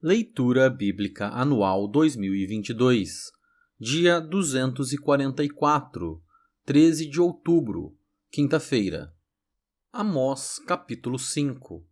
Leitura Bíblica Anual 2022, dia 244, 13 de outubro, quinta-feira. Amós, capítulo 5.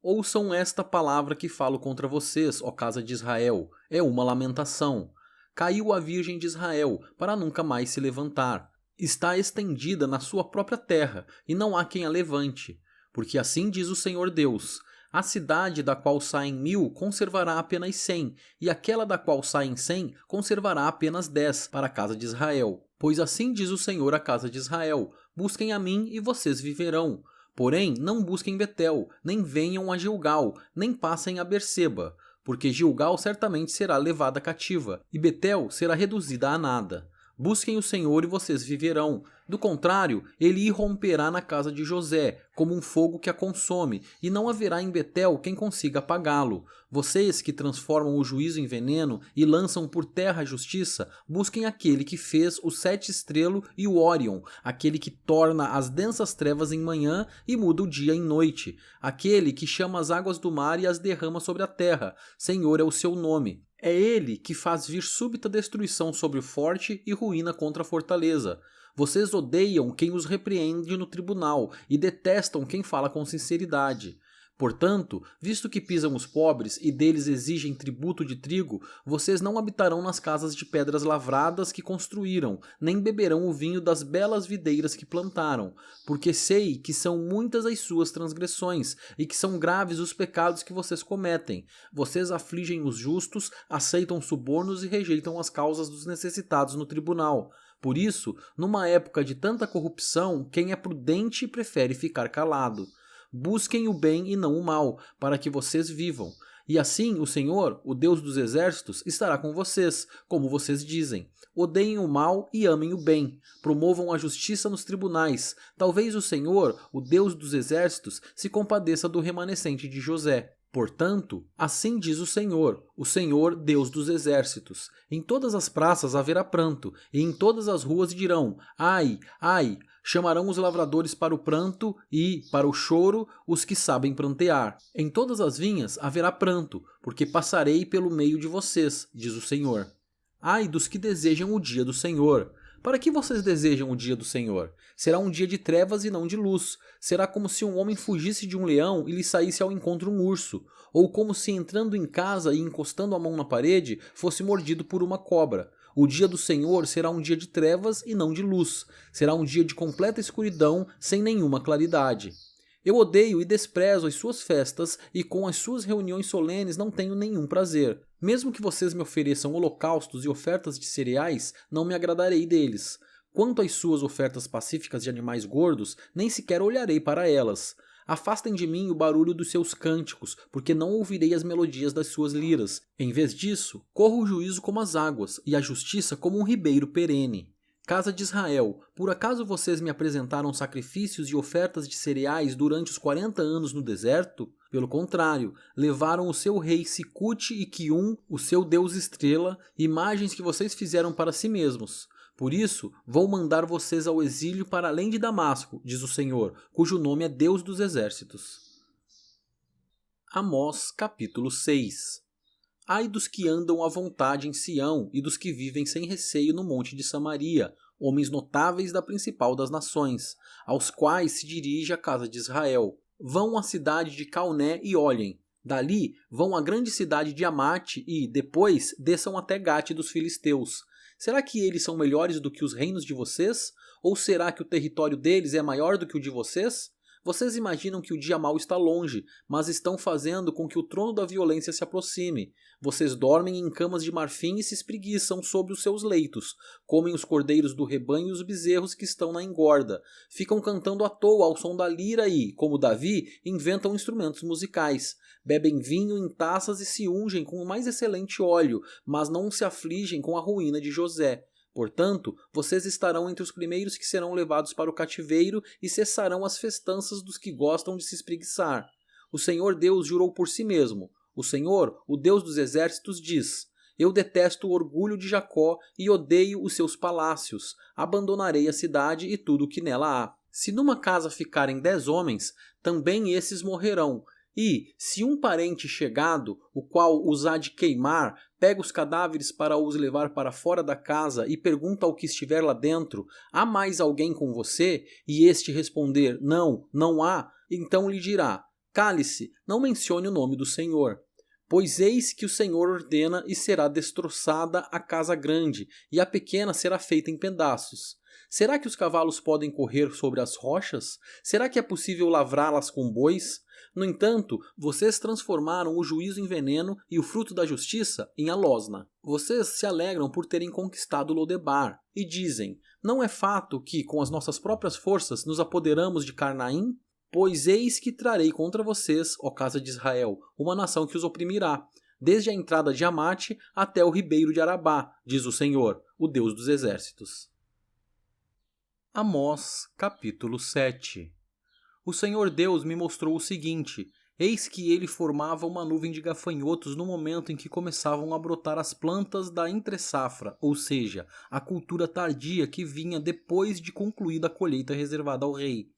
Ouçam esta palavra que falo contra vocês, ó casa de Israel, é uma lamentação. Caiu a Virgem de Israel, para nunca mais se levantar. Está estendida na sua própria terra, e não há quem a levante. Porque assim diz o Senhor Deus: a cidade da qual saem 1000 conservará apenas 100, e aquela da qual saem 100 conservará apenas 10 para a casa de Israel. Pois assim diz o Senhor à casa de Israel: busquem a mim e vocês viverão. Porém, não busquem Betel, nem venham a Gilgal, nem passem a Berseba, porque Gilgal certamente será levada cativa, e Betel será reduzida a nada. Busquem o Senhor e vocês viverão. Do contrário, ele irromperá na casa de José, como um fogo que a consome, e não haverá em Betel quem consiga apagá-lo. Vocês que transformam o juízo em veneno e lançam por terra a justiça, busquem aquele que fez o sete estrelo e o Órion, aquele que torna as densas trevas em manhã e muda o dia em noite, aquele que chama as águas do mar e as derrama sobre a terra. Senhor é o seu nome. É ele que faz vir súbita destruição sobre o forte e ruína contra a fortaleza. Vocês odeiam quem os repreende no tribunal e detestam quem fala com sinceridade. Portanto, visto que pisam os pobres e deles exigem tributo de trigo, vocês não habitarão nas casas de pedras lavradas que construíram, nem beberão o vinho das belas videiras que plantaram, porque sei que são muitas as suas transgressões e que são graves os pecados que vocês cometem. Vocês afligem os justos, aceitam subornos e rejeitam as causas dos necessitados no tribunal. Por isso, numa época de tanta corrupção, quem é prudente prefere ficar calado. Busquem o bem e não o mal, para que vocês vivam. E assim o Senhor, o Deus dos exércitos, estará com vocês, como vocês dizem. Odeiem o mal e amem o bem. Promovam a justiça nos tribunais. Talvez o Senhor, o Deus dos exércitos, se compadeça do remanescente de José. Portanto, assim diz o Senhor Deus dos exércitos: em todas as praças haverá pranto, e em todas as ruas dirão: ai, ai. Chamarão os lavradores para o pranto e, para o choro, os que sabem prantear. Em todas as vinhas haverá pranto, porque passarei pelo meio de vocês, diz o Senhor. Ai dos que desejam o dia do Senhor. Para que vocês desejam o dia do Senhor? Será um dia de trevas e não de luz. Será como se um homem fugisse de um leão e lhe saísse ao encontro um urso. Ou como se entrando em casa e encostando a mão na parede fosse mordido por uma cobra. O dia do Senhor será um dia de trevas e não de luz. Será um dia de completa escuridão, sem nenhuma claridade. Eu odeio e desprezo as suas festas, e com as suas reuniões solenes não tenho nenhum prazer. Mesmo que vocês me ofereçam holocaustos e ofertas de cereais, não me agradarei deles. Quanto às suas ofertas pacíficas de animais gordos, nem sequer olharei para elas. Afastem de mim o barulho dos seus cânticos, porque não ouvirei as melodias das suas liras. Em vez disso, corra o juízo como as águas, e a justiça como um ribeiro perene. Casa de Israel, por acaso vocês me apresentaram sacrifícios e ofertas de cereais durante os 40 anos no deserto? Pelo contrário, levaram o seu rei Sicute e Quium, o seu deus estrela, imagens que vocês fizeram para si mesmos. Por isso, vou mandar vocês ao exílio para além de Damasco, diz o Senhor, cujo nome é Deus dos exércitos. Amós, capítulo 6. Ai dos que andam à vontade em Sião e dos que vivem sem receio no monte de Samaria, homens notáveis da principal das nações, aos quais se dirige a casa de Israel. Vão à cidade de Calné e olhem. Dali vão à grande cidade de Amate e, depois, desçam até Gate dos filisteus. Será que eles são melhores do que os reinos de vocês? Ou será que o território deles é maior do que o de vocês? Vocês imaginam que o dia mau está longe, mas estão fazendo com que o trono da violência se aproxime. Vocês dormem em camas de marfim e se espreguiçam sobre os seus leitos. Comem os cordeiros do rebanho e os bezerros que estão na engorda. Ficam cantando à toa ao som da lira e, como Davi, inventam instrumentos musicais. Bebem vinho em taças e se ungem com o mais excelente óleo, mas não se afligem com a ruína de José. Portanto, vocês estarão entre os primeiros que serão levados para o cativeiro e cessarão as festanças dos que gostam de se espreguiçar. O Senhor Deus jurou por si mesmo. O Senhor, o Deus dos exércitos, diz: eu detesto o orgulho de Jacó e odeio os seus palácios. Abandonarei a cidade e tudo o que nela há. Se numa casa ficarem 10 homens, também esses morrerão. E, se um parente chegado, o qual os há de queimar, pega os cadáveres para os levar para fora da casa e pergunta ao que estiver lá dentro: há mais alguém com você? E este responder: não, não há, então lhe dirá: cale-se, não mencione o nome do Senhor. Pois eis que o Senhor ordena e será destroçada a casa grande, e a pequena será feita em pedaços. Será que os cavalos podem correr sobre as rochas? Será que é possível lavrá-las com bois? No entanto, vocês transformaram o juízo em veneno e o fruto da justiça em alosna. Vocês se alegram por terem conquistado Lodebar e dizem: não é fato que, com as nossas próprias forças, nos apoderamos de Carnaim? Pois eis que trarei contra vocês, ó casa de Israel, uma nação que os oprimirá, desde a entrada de Amate até o ribeiro de Arabá, diz o Senhor, o Deus dos exércitos. Amós, capítulo 7. O Senhor Deus me mostrou o seguinte: eis que ele formava uma nuvem de gafanhotos no momento em que começavam a brotar as plantas da entre-safra, ou seja, a cultura tardia que vinha depois de concluída a colheita reservada ao rei.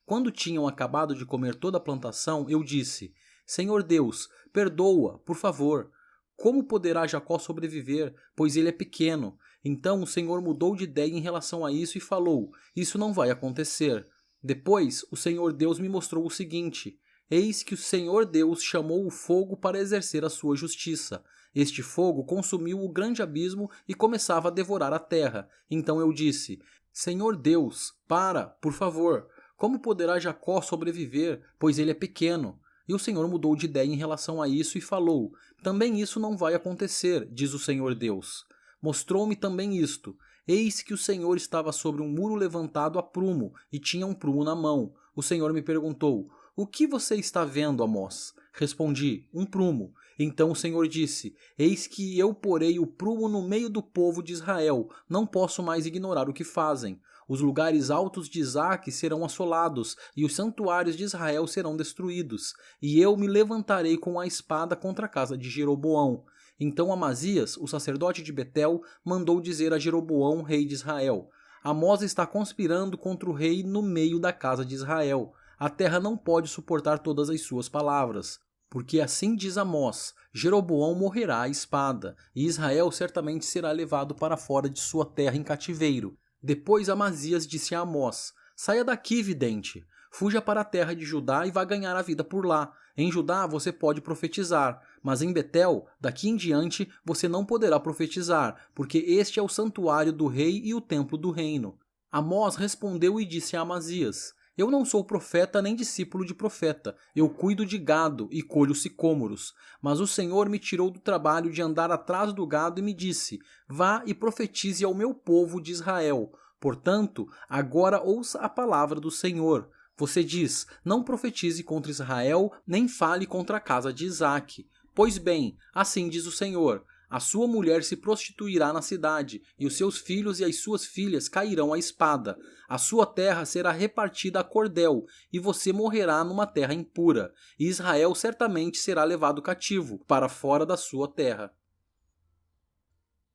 Quando tinham acabado de comer toda a plantação, eu disse: Senhor Deus, perdoa, por favor. Como poderá Jacó sobreviver, pois ele é pequeno? Então o Senhor mudou de ideia em relação a isso e falou: isso não vai acontecer. Depois, o Senhor Deus me mostrou o seguinte: eis que o Senhor Deus chamou o fogo para exercer a sua justiça. Este fogo consumiu o grande abismo e começava a devorar a terra. Então eu disse: Senhor Deus, para, por favor. Como poderá Jacó sobreviver, pois ele é pequeno? E o Senhor mudou de ideia em relação a isso e falou: também isso não vai acontecer, diz o Senhor Deus. Mostrou-me também isto: eis que o Senhor estava sobre um muro levantado a prumo, e tinha um prumo na mão. O Senhor me perguntou: o que você está vendo, Amós? Respondi: um prumo. Então o Senhor disse: eis que eu porei o prumo no meio do povo de Israel, não posso mais ignorar o que fazem. Os lugares altos de Isaque serão assolados, e os santuários de Israel serão destruídos, e eu me levantarei com a espada contra a casa de Jeroboão. Então Amazias, o sacerdote de Betel, mandou dizer a Jeroboão, rei de Israel: Amós está conspirando contra o rei no meio da casa de Israel. A terra não pode suportar todas as suas palavras. Porque assim diz Amós: Jeroboão morrerá à espada, e Israel certamente será levado para fora de sua terra em cativeiro. Depois Amazias disse a Amós: saia daqui, vidente. Fuja para a terra de Judá e vá ganhar a vida por lá. Em Judá você pode profetizar, mas em Betel, daqui em diante, você não poderá profetizar, porque este é o santuário do rei e o templo do reino. Amós respondeu e disse a Amazias: eu não sou profeta nem discípulo de profeta, eu cuido de gado e colho sicômoros. Mas o Senhor me tirou do trabalho de andar atrás do gado e me disse: vá e profetize ao meu povo de Israel. Portanto, agora ouça a palavra do Senhor. Você diz: não profetize contra Israel, nem fale contra a casa de Isaque. Pois bem, assim diz o Senhor: a sua mulher se prostituirá na cidade, e os seus filhos e as suas filhas cairão à espada. A sua terra será repartida a cordel, e você morrerá numa terra impura. E Israel certamente será levado cativo, para fora da sua terra.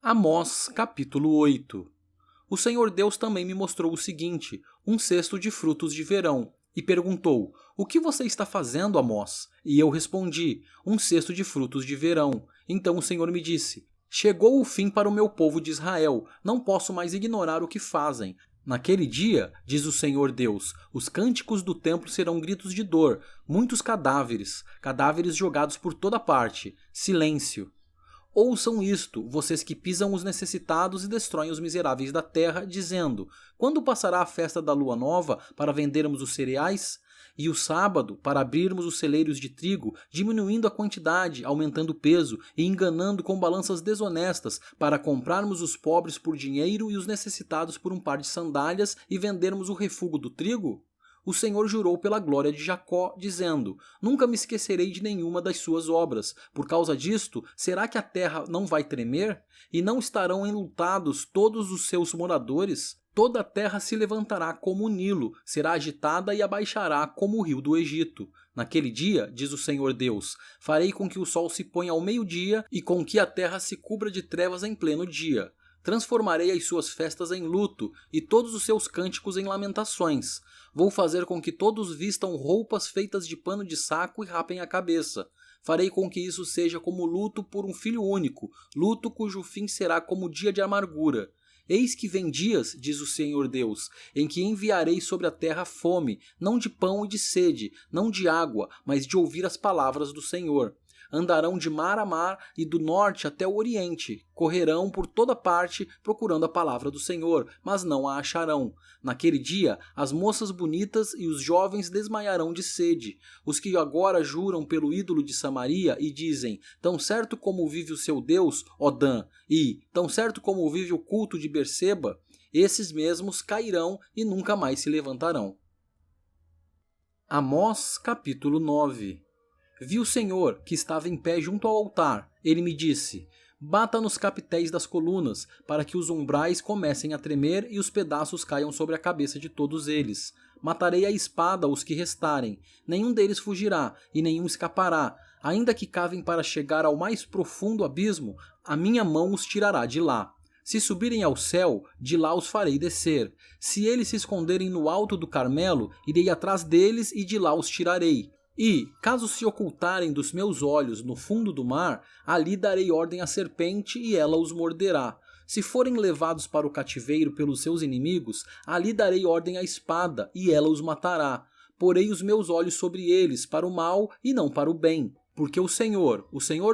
Amós, capítulo 8. O Senhor Deus também me mostrou o seguinte: um cesto de frutos de verão. E perguntou: o que você está fazendo, Amós? E eu respondi: um cesto de frutos de verão. Então o Senhor me disse: chegou o fim para o meu povo de Israel, não posso mais ignorar o que fazem. Naquele dia, diz o Senhor Deus, os cânticos do templo serão gritos de dor, muitos cadáveres, cadáveres jogados por toda parte. Silêncio. Ouçam isto, vocês que pisam os necessitados e destroem os miseráveis da terra, dizendo: quando passará a festa da lua nova para vendermos os cereais? E o sábado para abrirmos os celeiros de trigo, diminuindo a quantidade, aumentando o peso e enganando com balanças desonestas para comprarmos os pobres por dinheiro e os necessitados por um par de sandálias e vendermos o refúgio do trigo? O Senhor jurou pela glória de Jacó, dizendo: nunca me esquecerei de nenhuma das suas obras. Por causa disto, será que a terra não vai tremer? E não estarão enlutados todos os seus moradores? Toda a terra se levantará como o Nilo, será agitada e abaixará como o rio do Egito. Naquele dia, diz o Senhor Deus, farei com que o sol se ponha ao meio-dia e com que a terra se cubra de trevas em pleno dia. Transformarei as suas festas em luto e todos os seus cânticos em lamentações. Vou fazer com que todos vistam roupas feitas de pano de saco e rapem a cabeça. Farei com que isso seja como luto por um filho único, luto cujo fim será como dia de amargura. Eis que vem dias, diz o Senhor Deus, em que enviarei sobre a terra fome, não de pão e de sede, não de água, mas de ouvir as palavras do Senhor. Andarão de mar a mar e do norte até o oriente. Correrão por toda parte procurando a palavra do Senhor, mas não a acharão. Naquele dia, as moças bonitas e os jovens desmaiarão de sede. Os que agora juram pelo ídolo de Samaria e dizem, tão certo como vive o seu Deus, ó Dan, e tão certo como vive o culto de Berseba, esses mesmos cairão e nunca mais se levantarão. Amós capítulo 9. Vi o Senhor, que estava em pé junto ao altar. Ele me disse, bata nos capitéis das colunas, para que os umbrais comecem a tremer e os pedaços caiam sobre a cabeça de todos eles. Matarei à espada os que restarem. Nenhum deles fugirá, e nenhum escapará. Ainda que cavem para chegar ao mais profundo abismo, a minha mão os tirará de lá. Se subirem ao céu, de lá os farei descer. Se eles se esconderem no alto do Carmelo, irei atrás deles e de lá os tirarei. E, caso se ocultarem dos meus olhos no fundo do mar, ali darei ordem à serpente e ela os morderá. Se forem levados para o cativeiro pelos seus inimigos, ali darei ordem à espada e ela os matará. Porei os meus olhos sobre eles para o mal e não para o bem. Porque o Senhor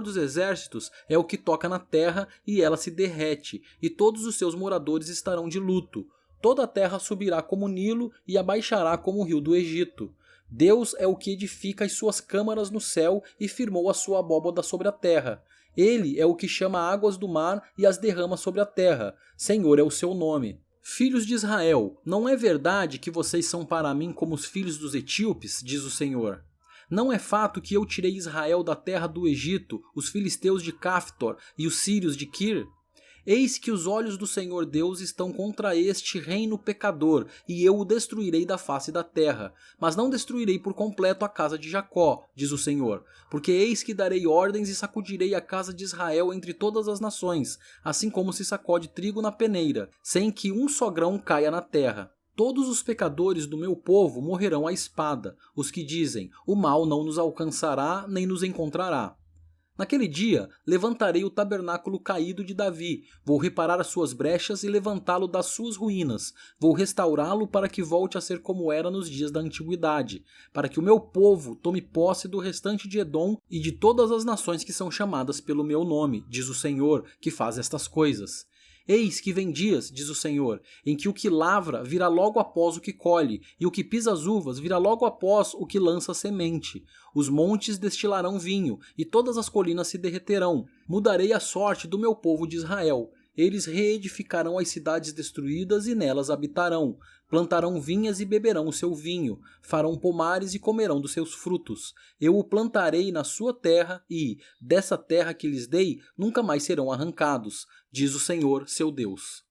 dos exércitos, é o que toca na terra e ela se derrete, e todos os seus moradores estarão de luto. Toda a terra subirá como Nilo e abaixará como o rio do Egito. Deus é o que edifica as suas câmaras no céu e firmou a sua abóbada sobre a terra. Ele é o que chama águas do mar e as derrama sobre a terra. Senhor é o seu nome. Filhos de Israel, não é verdade que vocês são para mim como os filhos dos etíopes, diz o Senhor? Não é fato que eu tirei Israel da terra do Egito, os filisteus de Caftor e os sírios de Kir? Eis que os olhos do Senhor Deus estão contra este reino pecador, e eu o destruirei da face da terra. Mas não destruirei por completo a casa de Jacó, diz o Senhor, porque eis que darei ordens e sacudirei a casa de Israel entre todas as nações, assim como se sacode trigo na peneira, sem que um só grão caia na terra. Todos os pecadores do meu povo morrerão à espada, os que dizem, o mal não nos alcançará nem nos encontrará. Naquele dia, levantarei o tabernáculo caído de Davi, vou reparar as suas brechas e levantá-lo das suas ruínas, vou restaurá-lo para que volte a ser como era nos dias da antiguidade, para que o meu povo tome posse do restante de Edom e de todas as nações que são chamadas pelo meu nome, diz o Senhor, que faz estas coisas. Eis que vem dias, diz o Senhor, em que o que lavra virá logo após o que colhe, e o que pisa as uvas virá logo após o que lança a semente. Os montes destilarão vinho, e todas as colinas se derreterão. Mudarei a sorte do meu povo de Israel. Eles reedificarão as cidades destruídas e nelas habitarão. Plantarão vinhas e beberão o seu vinho. Farão pomares e comerão dos seus frutos. Eu o plantarei na sua terra e, dessa terra que lhes dei, nunca mais serão arrancados, diz o Senhor, seu Deus.